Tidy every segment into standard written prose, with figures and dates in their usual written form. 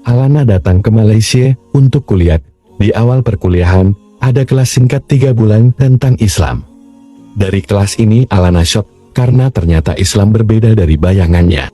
Alana datang ke Malaysia untuk kuliah. Di awal perkuliahan, ada kelas singkat 3 bulan tentang Islam. Dari kelas ini Alana syok karena ternyata Islam berbeda dari bayangannya.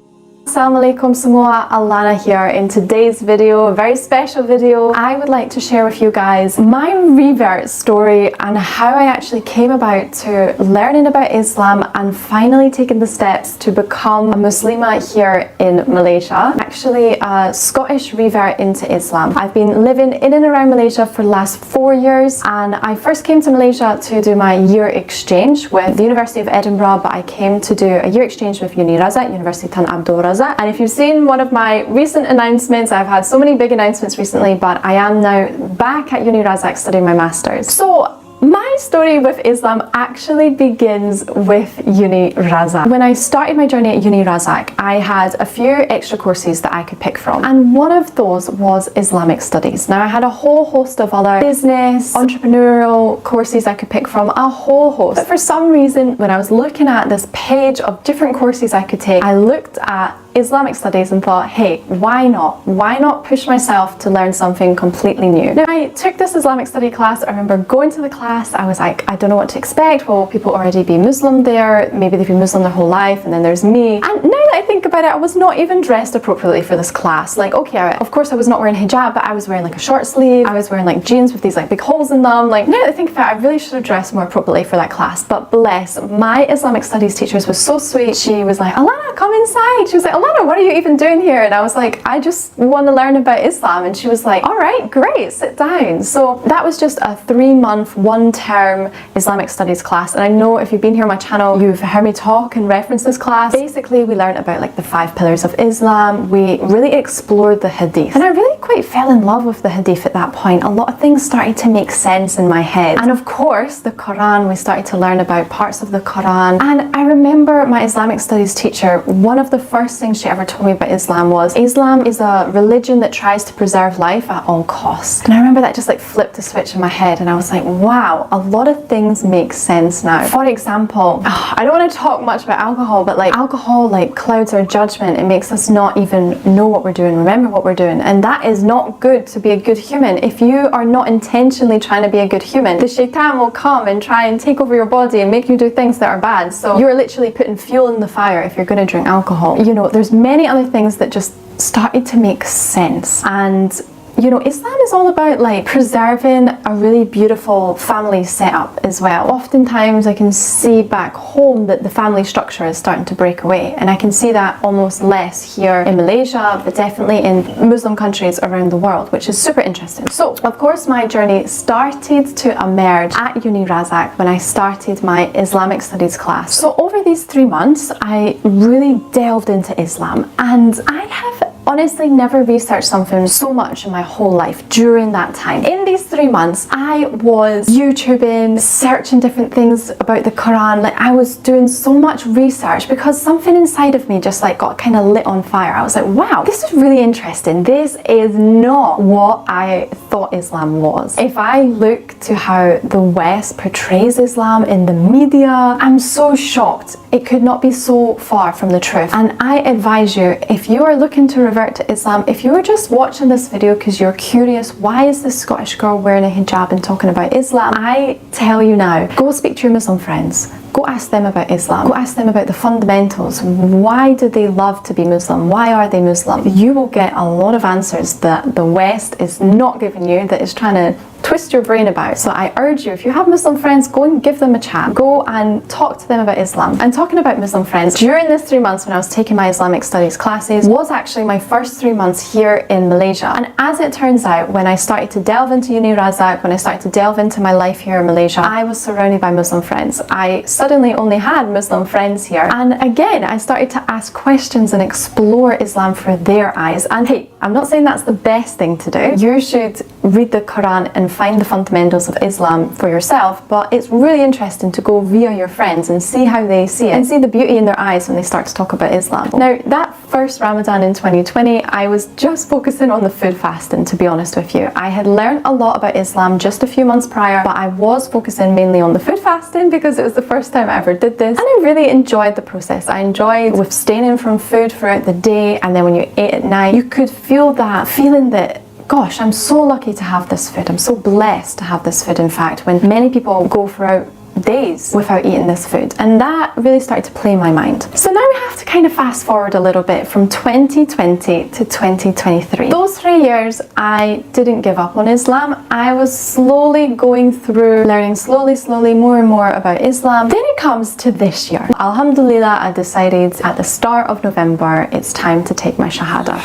Assalamualaikum semua, Alana here. In today's video, a very special video, I would like to share with you guys my revert story and how I actually came about to learning about Islam and finally taking the steps to become a Muslimah here in Malaysia. I'm actually a Scottish revert into Islam. I've been living in and around Malaysia for the last 4 years, and I first came to Malaysia to do my year exchange with the University of Edinburgh, but I came to do a year exchange with Uni Razak, University Tan Abdul Razak. And if you've seen one of my recent announcements, I've had so many big announcements recently, but I am now back at Uni Razak studying my Masters. So my story with Islam actually begins with Uni Razak. When I started my journey at Uni Razak, I had a few extra courses that I could pick from, and one of those was Islamic studies. Now I had a whole host of other business, entrepreneurial courses I could pick from, a whole host. But for some reason, when I was looking at this page of different courses I could take, I looked at Islamic studies and thought, hey, why not? Why not push myself to learn something completely new? Now, I took this Islamic study class. I remember going to the class, I was like, I don't know what to expect. Will people already be Muslim there? Maybe they've been Muslim their whole life, and then there's me. And now that I think about it, I was not even dressed appropriately for this class. Like, okay, of course I was not wearing hijab, but I was wearing like a short sleeve. I was wearing like jeans with these like big holes in them. Like, now that I think about it, I really should have dressed more appropriately for that class. But bless, my Islamic studies teacher was so sweet. She was like, Alana, come inside. She was like, Alana, what are you even doing here? And I was like, I just want to learn about Islam. And she was like, all right, great, sit down. So that was just a 3-month, 1-term Islamic studies class. And I know if you've been here on my channel, you've heard me talk and reference this class. Basically, we learned about like the 5 pillars of Islam. We really explored the hadith. And I really quite fell in love with the hadith at that point. A lot of things started to make sense in my head. And of course, the Quran, we started to learn about parts of the Quran. And I remember my Islamic studies teacher, one of the first things she ever told me about Islam was, Islam is a religion that tries to preserve life at all costs. And I remember that just like flipped a switch in my head, and I was like, wow, a lot of things make sense now. For example, I don't want to talk much about alcohol, but like alcohol like clouds our judgment. It makes us not even know what we're doing, remember what we're doing, and that is not good to be a good human. If you are not intentionally trying to be a good human, the shaitan will come and try and take over your body and make you do things that are bad. So you're literally putting fuel in the fire if you're going to drink alcohol. You know, there's many other things that just started to make sense. And you know, Islam is all about like preserving a really beautiful family setup as well. Oftentimes I can see back home that the family structure is starting to break away, and I can see that almost less here in Malaysia, but definitely in Muslim countries around the world, which is super interesting. So of course my journey started to emerge at Uni Razak when I started my Islamic studies class. So over these 3 months I really delved into Islam, and I have honestly never researched something so much in my whole life during that time. In these 3 months, I was YouTubing, searching different things about the Quran. Like, I was doing so much research because something inside of me just like got kind of lit on fire. I was like, wow, this is really interesting. This is not what I thought Islam was. If I look to how the West portrays Islam in the media, I'm so shocked. It could not be so far from the truth. And I advise you, if you are looking to revert to Islam, if you are just watching this video because you're curious, why is this Scottish girl wearing a hijab and talking about Islam? I tell you now, go speak to your Muslim friends. Go ask them about Islam. Go ask them about the fundamentals. Why do they love to be Muslim? Why are they Muslim? You will get a lot of answers that the West is not giving you, that is trying to twist your brain about. So I urge you, if you have Muslim friends, go and give them a chat. Go and talk to them about Islam. And talking about Muslim friends, during this 3 months when I was taking my Islamic studies classes, was actually my first 3 months here in Malaysia. And as it turns out, when I started to delve into Uni Razak, when I started to delve into my life here in Malaysia, I was surrounded by Muslim friends. I suddenly only had Muslim friends here. And again, I started to ask questions and explore Islam through their eyes. And hey, I'm not saying that's the best thing to do. You should read the Quran and find the fundamentals of Islam for yourself, but it's really interesting to go via your friends and see how they see it and see the beauty in their eyes when they start to talk about Islam. Now, that first Ramadan in 2020, I was just focusing on the food fasting, to be honest with you. I had learned a lot about Islam just a few months prior, but I was focusing mainly on the food fasting because it was the first time I ever did this, and I really enjoyed the process. I enjoyed abstaining from food throughout the day, and then when you ate at night, you could feel that feeling that, gosh, I'm so lucky to have this food. I'm so blessed to have this food, in fact, when many people go throughout days without eating this food, and that really started to play in my mind. So now we have to kind of fast forward a little bit from 2020 to 2023. Those 3 years I didn't give up on Islam. I was slowly going through learning slowly more and more about Islam. Then it comes to this year. Alhamdulillah, I decided at the start of November it's time to take my Shahada.